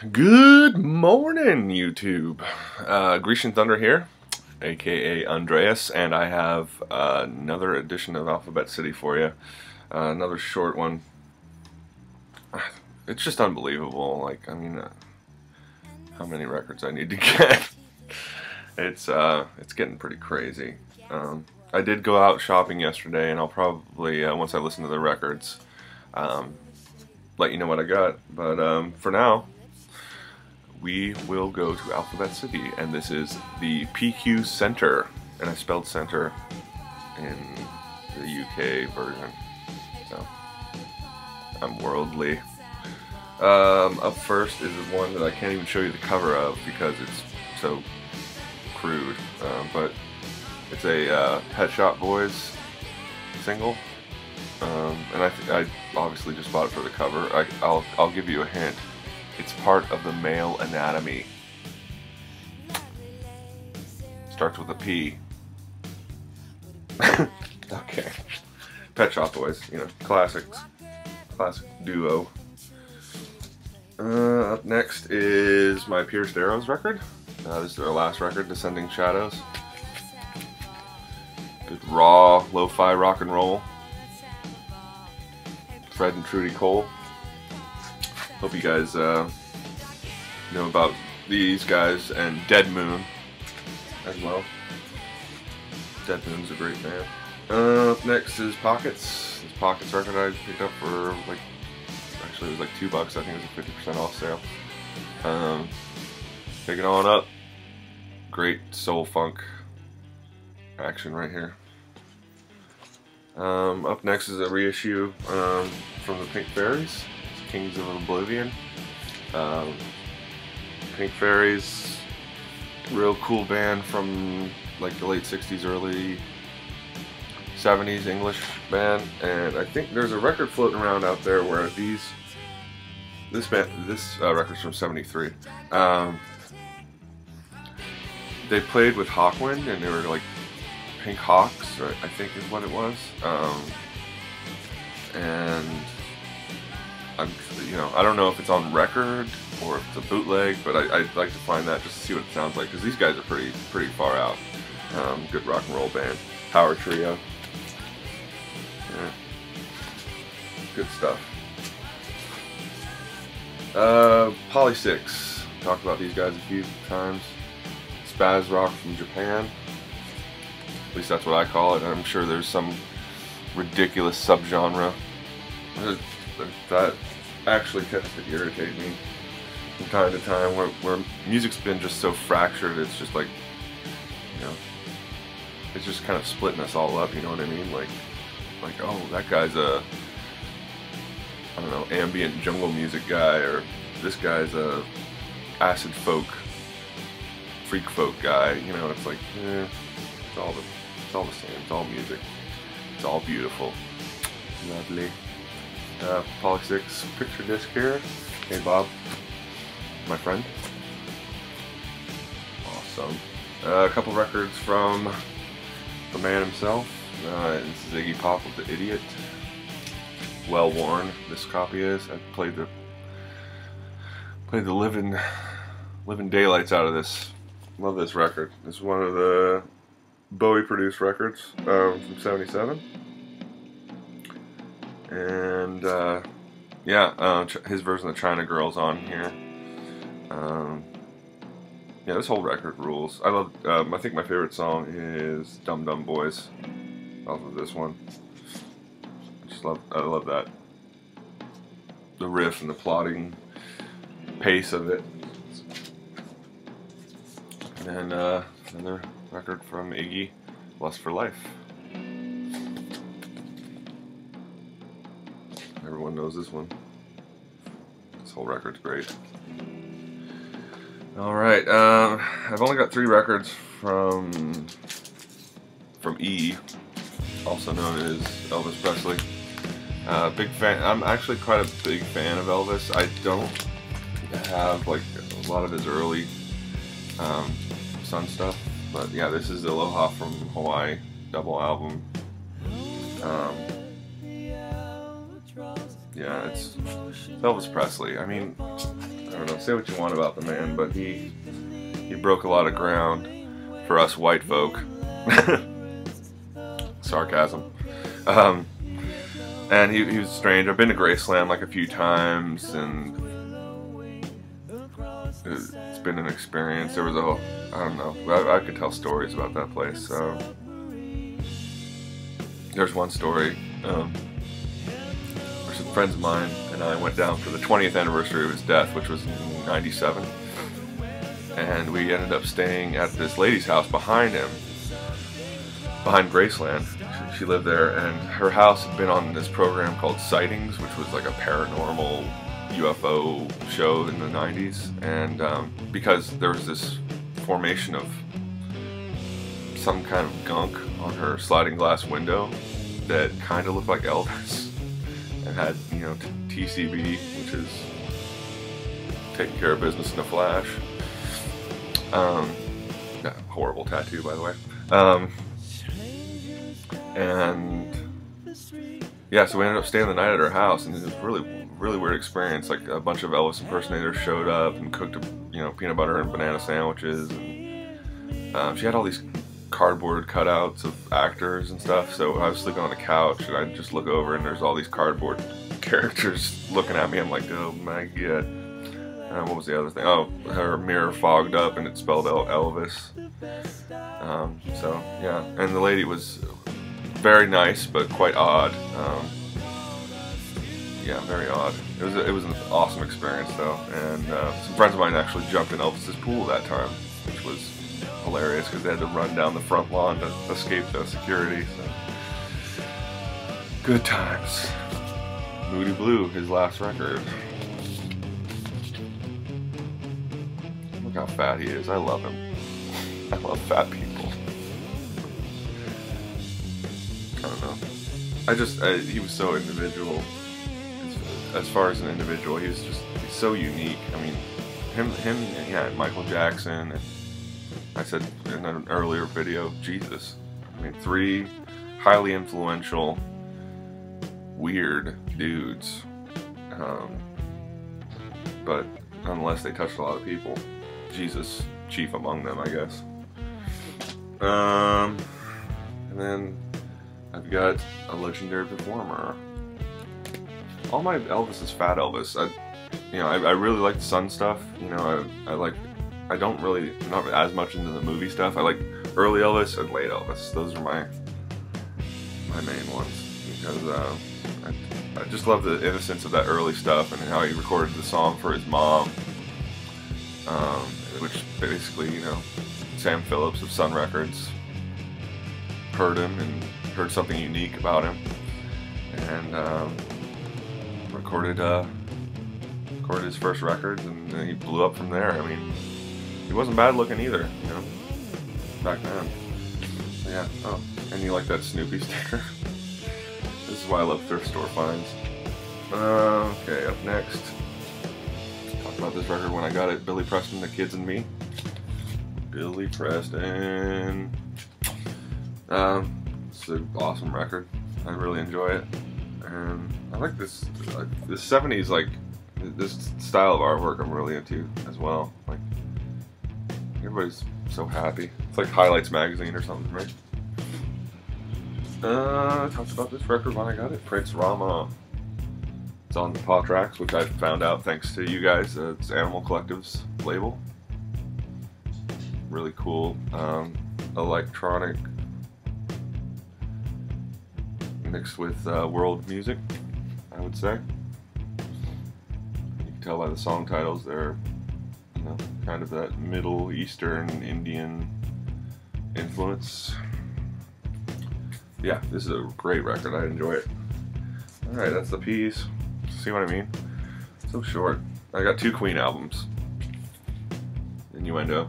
Good morning, YouTube. Grecian Thunder here, aka Andreas, and I have another edition of Alphabet City for you. Another short one. It's just unbelievable. Like, I mean, how many records I need to get? It's getting pretty crazy. I did go out shopping yesterday, and I'll probably once I listen to the records, let you know what I got. But for now, we will go to Alphabet City, and this is the PQ Center, and I spelled center in the UK version, so I'm worldly. Up first is one that I can't even show you the cover of because it's so crude, but it's a Pet Shop Boys single, and I obviously just bought it for the cover. I'll give you a hint. It's part of the male anatomy. Starts with a P. Okay. Pet Shop Boys, you know, classics. Classic duo. Up next is my Pierced Arrows record. This is their last record, Descending Shadows. Good raw, lo-fi rock and roll. Fred and Trudy Cole. Hope you guys know about these guys and Dead Moon as well. Dead Moon's a great band. Up next is Pockets. This Pockets record I picked up for actually it was like $2. I think it was a 50% off sale. Take it on up. Great soul funk action right here. Up next is a reissue from the Pink Fairies. Kings of Oblivion. Pink Fairies, real cool band from like the late 60s, early 70s, English band, and I think there's a record floating around out there where this record's from '73. They played with Hawkwind, and they were like Pink Hawks, right, I think is what it was, and I don't know if it's on record or if it's a bootleg, but I'd like to find that just to see what it sounds like, because these guys are pretty far out. Good rock and roll band. Power trio. Yeah. Good stuff. Poly 6. Talked about these guys a few times. Spaz rock from Japan. At least that's what I call it. I'm sure there's some ridiculous subgenre that actually tends to irritate me from time to time, where music's been just so fractured. It's just like, it's just kind of splitting us all up, you know what I mean? Like oh, that guy's a, I don't know, ambient jungle music guy, or this guy's a acid folk, freak folk guy, it's like, it's all the same, it's all music, it's all beautiful, lovely. Poly 6 picture disc here. Hey Bob, my friend. Awesome. A couple records from the man himself. This is Iggy Pop with The Idiot. Well worn, this copy is. I played the living daylights out of this. Love this record. It's one of the Bowie produced records from '77. And his version of China Girl's on here. Yeah, this whole record rules. I love. I think my favorite song is "Dum Dum Boys" off of this one. I love that. The riff and the plodding pace of it. And then another record from Iggy, "Lust for Life." Everyone knows this one. This whole record's great. Alright, I've only got 3 records from E, also known as Elvis Presley. Big fan. I'm actually quite a big fan of Elvis. I don't have like a lot of his early Sun stuff, but yeah, this is Aloha from Hawaii double album. Yeah, it's Elvis Presley. I mean, don't know, say what you want about the man, but he broke a lot of ground for us white folk. Sarcasm. And he was strange. I've been to Graceland like a few times, and it's been an experience. There was I don't know, I could tell stories about that place. So there's one story. Some friends of mine and I went down for the 20th anniversary of his death, which was in '97, and we ended up staying at this lady's house behind him, behind Graceland. She lived there, and her house had been on this program called Sightings, which was like a paranormal UFO show in the 90s, and because there was this formation of some kind of gunk on her sliding glass window that kind of looked like Elvis, and had, you know, TCB, which is taking care of business in a flash. Horrible tattoo, by the way. And yeah, so we ended up staying the night at her house, and it was really weird experience. Like, a bunch of Elvis impersonators showed up and cooked, you know, peanut butter and banana sandwiches, and she had all these cardboard cutouts of actors and stuff. So I was sleeping on the couch, and I'd just look over, and there's all these cardboard characters looking at me. I'm like, oh my god. What was the other thing? Oh, her mirror fogged up, and it spelled Elvis. So yeah, and the lady was very nice, but quite odd. Yeah, very odd. It was an awesome experience though, and some friends of mine actually jumped in Elvis's pool that time, which was hilarious because they had to run down the front lawn to escape the security. So. Good times. Moody Blue, his last record. Look how fat he is. I love him. I love fat people. I don't know. He was so individual. As far as an individual, he's so unique. I mean, him, yeah, Michael Jackson, and I said in an earlier video, Jesus. I mean, 3 highly influential, weird dudes. But nonetheless, they touched a lot of people. Jesus, chief among them, I guess. And then I've got a legendary performer. All my Elvis is fat Elvis. I really like the Sun stuff. You know, I don't really, not as much into the movie stuff. I like early Elvis and late Elvis. Those are my main ones, because I just love the innocence of that early stuff and how he recorded the song for his mom, which basically, you know, Sam Phillips of Sun Records heard him and heard something unique about him, and recorded his first records, and then he blew up from there. I mean, he wasn't bad looking either, you know, back then. So yeah. Oh, and you like that Snoopy sticker? This is why I love thrift store finds. Okay, up next, talk about this record when I got it. Billy Preston, The Kids and Me. Billy Preston. It's an awesome record. I really enjoy it. And I like this 70s, like, this style of artwork I'm really into as well. Like, everybody's so happy. It's like Highlights magazine or something, right? I talked about this record when I got it. Prince Rama. It's on the Paw Tracks, which I found out thanks to you guys. It's Animal Collective's label. Really cool. Electronic mixed with world music, I would say. You can tell by the song titles they're, you know, kind of that Middle Eastern Indian influence. Yeah, this is a great record. I enjoy it. Alright, that's the piece. See what I mean? So short. I got 2 Queen albums. Innuendo.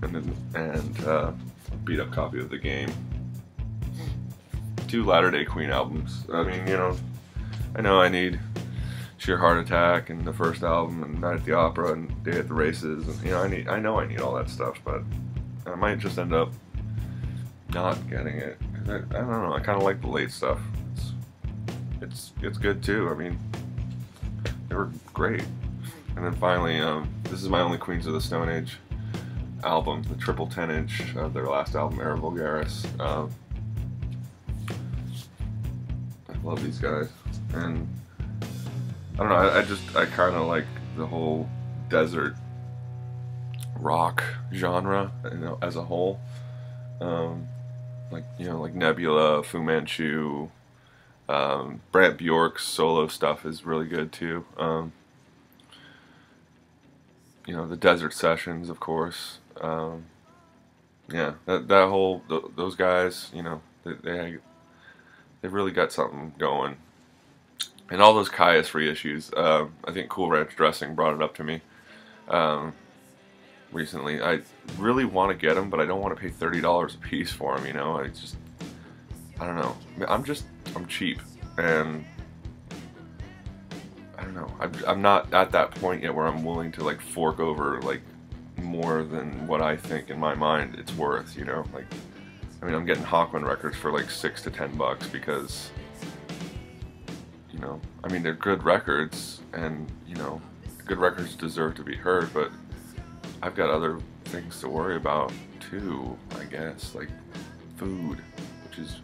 And a beat up copy of The Game. 2 Latter-day Queen albums. I mean, you know I need Sheer Heart Attack and the first album, and Night at the Opera and Day at the Races, and, you know, I need all that stuff, but I might just end up not getting it. I don't know, I kind of like the late stuff. It's good too. I mean, they were great. And then finally, this is my only Queens of the Stone Age album, the triple 10-inch of their last album, Era Vulgaris. I love these guys, and I don't know, I kind of like the whole desert rock genre, you know, as a whole. Like, you know, like Nebula, Fu Manchu, Brant Bjork's solo stuff is really good too. You know, the Desert Sessions, of course. Yeah, that whole those guys, you know, they've really got something going. And all those Caius reissues, I think Cool Ranch Dressing brought it up to me recently. I really want to get them, but I don't want to pay $30 a piece for them, you know? I don't know. I'm cheap, and I don't know. I'm not at that point yet where I'm willing to like fork over like more than what I think in my mind it's worth, you know? Like, I mean, I'm getting Hawkwind records for like $6 to $10 because, you know, I mean, they're good records, and, you know, good records deserve to be heard, but I've got other things to worry about too, I guess, like food, which is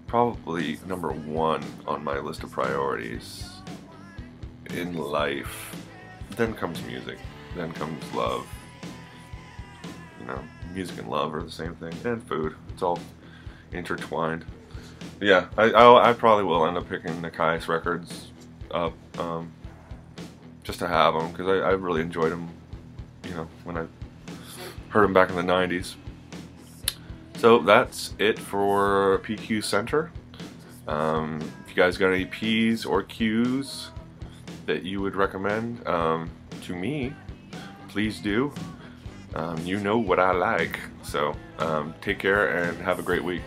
probably number one on my list of priorities in life. Then comes music, then comes love. You know, music and love are the same thing, and food. It's all intertwined. But yeah, I probably will end up picking the Caius records up just to have them, because I really enjoyed them, you know, when I heard them back in the 90s. So that's it for PQ Center. If you guys got any P's or Q's that you would recommend to me, please do. You know what I like. So take care and have a great week.